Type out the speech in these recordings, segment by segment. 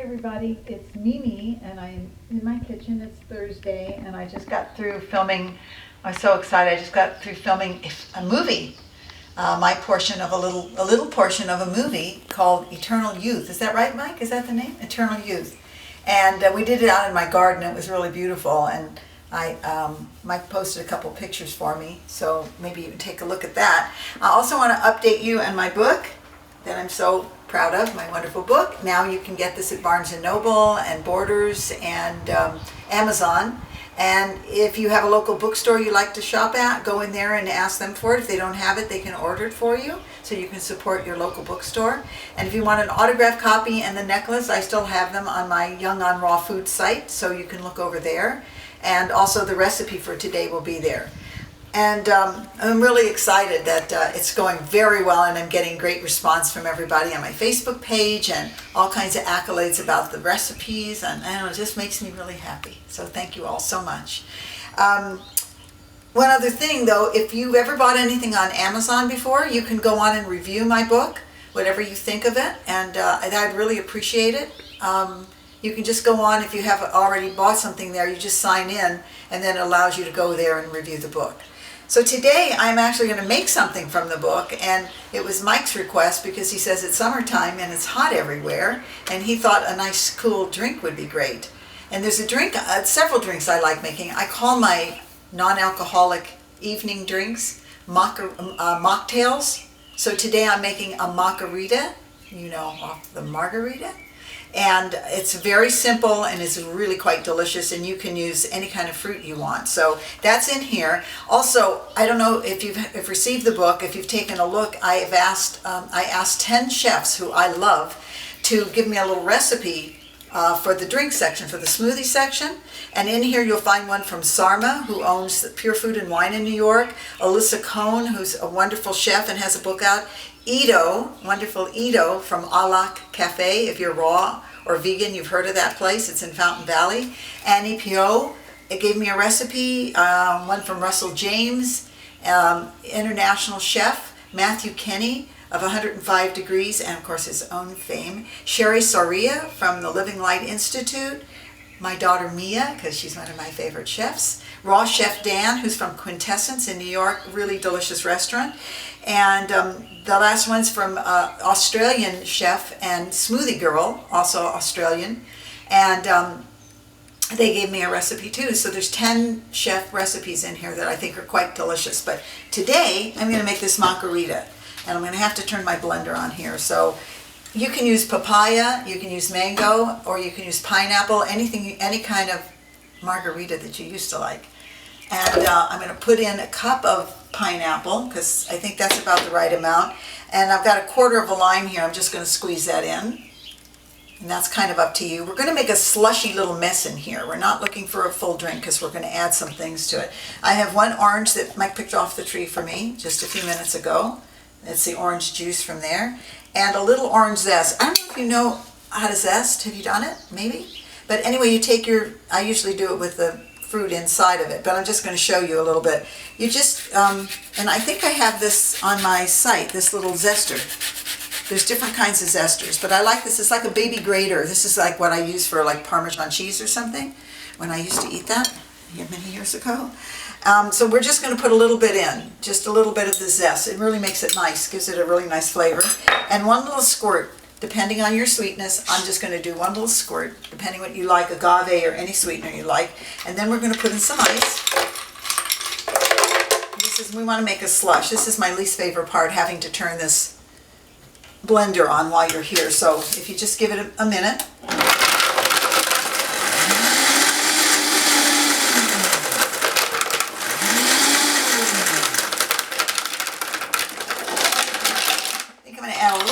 everybody, it's Mimi and I'm in my kitchen. It's Thursday and I just got through filming. I'm so excited. I just got through filming a movie, my portion of a little portion of a movie called Eternal Youth. Is that right, Mike? Is that the name? Eternal Youth. And we did it out in my garden. It was really beautiful, and Mike posted a couple pictures for me, so maybe you can take a look at that. I also want to update you on my book that I'm so proud of, my wonderful book. Now you can get this at Barnes & Noble and Borders and Amazon. And if you have a local bookstore you like to shop at, go in there and ask them for it. If they don't have it, they can order it for you, so you can support your local bookstore. And if you want an autographed copy and the necklace, I still have them on my Young on Raw Food site, so you can look over there. And also the recipe for today will be there. And I'm really excited that it's going very well, and I'm getting great response from everybody on my Facebook page and all kinds of accolades about the recipes, and I don't know, it just makes me really happy. So thank you all so much. One other thing though, if you've ever bought anything on Amazon before, you can go on and review my book, whatever you think of it, and I'd really appreciate it. You can just go on, if you have already bought something there, you just sign in, and then it allows you to go there and review the book. So today I'm actually going to make something from the book, and it was Mike's request because he says it's summertime and it's hot everywhere, and he thought a nice cool drink would be great. And there's a drink, several drinks I like making. I call my non-alcoholic evening drinks mocktails. So today I'm making a Mockarita, you know, off the margarita. And it's very simple, and it's really quite delicious, and you can use any kind of fruit you want. So that's in here. Also, I don't know if you've received the book, if you've taken a look, I asked 10 chefs who I love to give me a little recipe for the drink section, for the smoothie section. And in here you'll find one from Sarma, who owns Pure Food and Wine in New York, Alyssa Cohn, who's a wonderful chef and has a book out, Ito, wonderful Ito from Alak Cafe. If you're raw or vegan, you've heard of that place. It's in Fountain Valley. Annie Pio, it gave me a recipe, one from Russell James, international chef, Matthew Kenny of 105 Degrees, and of course his own fame. Sherry Soria from the Living Light Institute. My daughter Mia, because she's one of my favorite chefs. Raw Chef Dan, who's from Quintessence in New York, really delicious restaurant. And the last one's from Australian chef and smoothie girl, also Australian. And they gave me a recipe too. So there's 10 chef recipes in here that I think are quite delicious. But today I'm going to make this Mockarita. And I'm going to have to turn my blender on here. So you can use papaya, you can use mango, or you can use pineapple, anything, any kind of margarita that you used to like. And I'm going to put in a cup of pineapple, because I think that's about the right amount. And I've got a quarter of a lime here. I'm just going to squeeze that in. And that's kind of up to you. We're going to make a slushy little mess in here. We're not looking for a full drink because we're going to add some things to it. I have one orange that Mike picked off the tree for me just a few minutes ago. It's the orange juice from there. And a little orange zest. I don't know if you know how to zest. Have you done it? Maybe? But anyway, you take I usually do it with the fruit inside of it, but I'm just going to show you a little bit. You just, and I think I have this on my site, this little zester. There's different kinds of zesters, but I like this. It's like a baby grater. This is like what I use for like Parmesan cheese or something, when I used to eat that many years ago. So we're just going to put a little bit in, just a little bit of the zest. It really makes it nice, gives it a really nice flavor. And one little squirt, depending on your sweetness. I'm just going to do one little squirt, depending what you like, agave or any sweetener you like. And then we're going to put in some ice. We want to make a slush. This is my least favorite part, having to turn this blender on while you're here. So if you just give it a minute.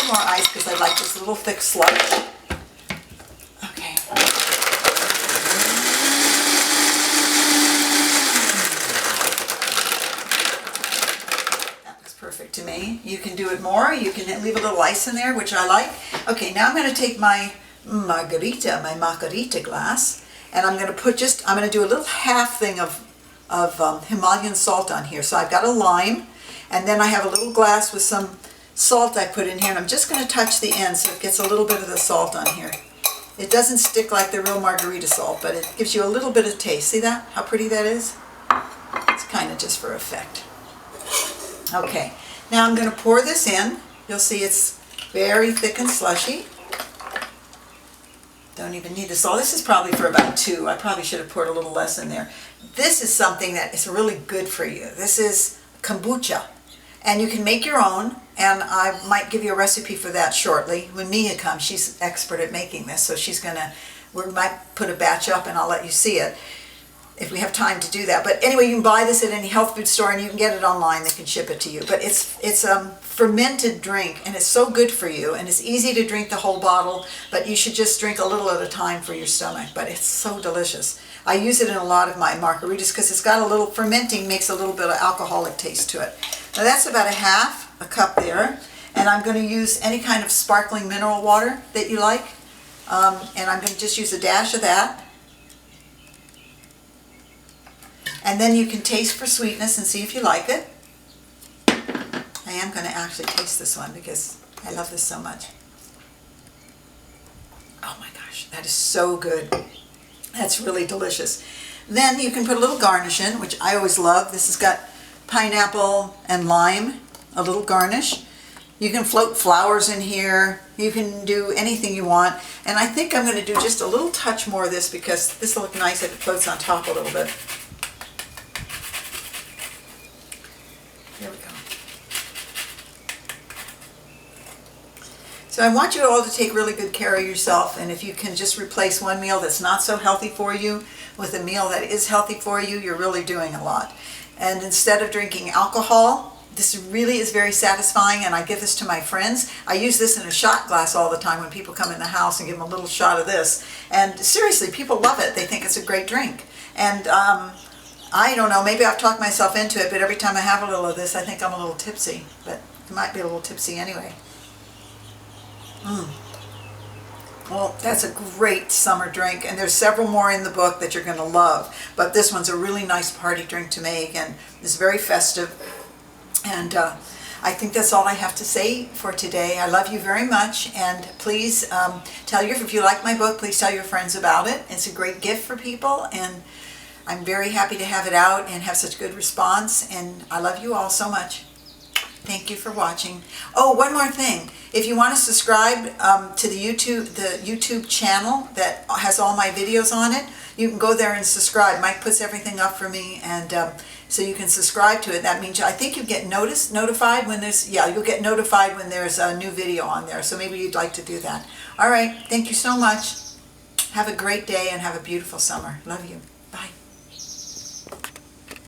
More ice because I like this little thick slush. Okay. That looks perfect to me. You can do it more. You can leave a little ice in there, which I like. Okay, now I'm going to take my Mockarita glass, and I'm going to I'm going to do a little half thing of Himalayan salt on here. So I've got a lime, and then I have a little glass with some salt I put in here, and I'm just going to touch the end so it gets a little bit of the salt on here. It doesn't stick like the real margarita salt, but it gives you a little bit of taste. See that? How pretty that is? It's kind of just for effect. Okay, now I'm going to pour this in. You'll see it's very thick and slushy. Don't even need the salt. This is probably for about 2. I probably should have poured a little less in there. This is something that is really good for you. This is kombucha. And you can make your own, and I might give you a recipe for that shortly. When Mia comes, she's expert at making this, so we might put a batch up and I'll let you see it if we have time to do that. But anyway, you can buy this at any health food store and you can get it online. They can ship it to you. But it's a fermented drink, and it's so good for you, and it's easy to drink the whole bottle, but you should just drink a little at a time for your stomach. But it's so delicious. I use it in a lot of my margaritas because it's got a little fermenting, makes a little bit of alcoholic taste to it. Now that's about a cup there, and I'm going to use any kind of sparkling mineral water that you like, and I'm going to just use a dash of that. And then you can taste for sweetness and see if you like it. I am going to actually taste this one because I love this so much. Oh my gosh, that is so good. That's really delicious. Then you can put a little garnish in, which I always love. This has got pineapple and lime, a little garnish. You can float flowers in here. You can do anything you want. And I think I'm going to do just a little touch more of this because this will look nice if it floats on top a little bit. Here we go. So I want you all to take really good care of yourself, and if you can just replace one meal that's not so healthy for you with a meal that is healthy for you, you're really doing a lot. And instead of drinking alcohol, this really is very satisfying, and I give this to my friends. I use this in a shot glass all the time when people come in the house and give them a little shot of this. And seriously, people love it. They think it's a great drink. And I don't know, maybe I've talked myself into it, but every time I have a little of this, I think I'm a little tipsy. But I might be a little tipsy anyway. Well, that's a great summer drink, and there's several more in the book that you're going to love. But this one's a really nice party drink to make, and it's very festive. And I think that's all I have to say for today. I love you very much, and please if you like my book, please tell your friends about it. It's a great gift for people, and I'm very happy to have it out and have such good response, and I love you all so much. Thank you for watching. Oh, one more thing. If you want to subscribe to the YouTube channel that has all my videos on it, you can go there and subscribe. Mike puts everything up for me, and so you can subscribe to it. That means I think you get notified when you'll get notified when there's a new video on there. So maybe you'd like to do that. All right. Thank you so much. Have a great day and have a beautiful summer. Love you. Bye.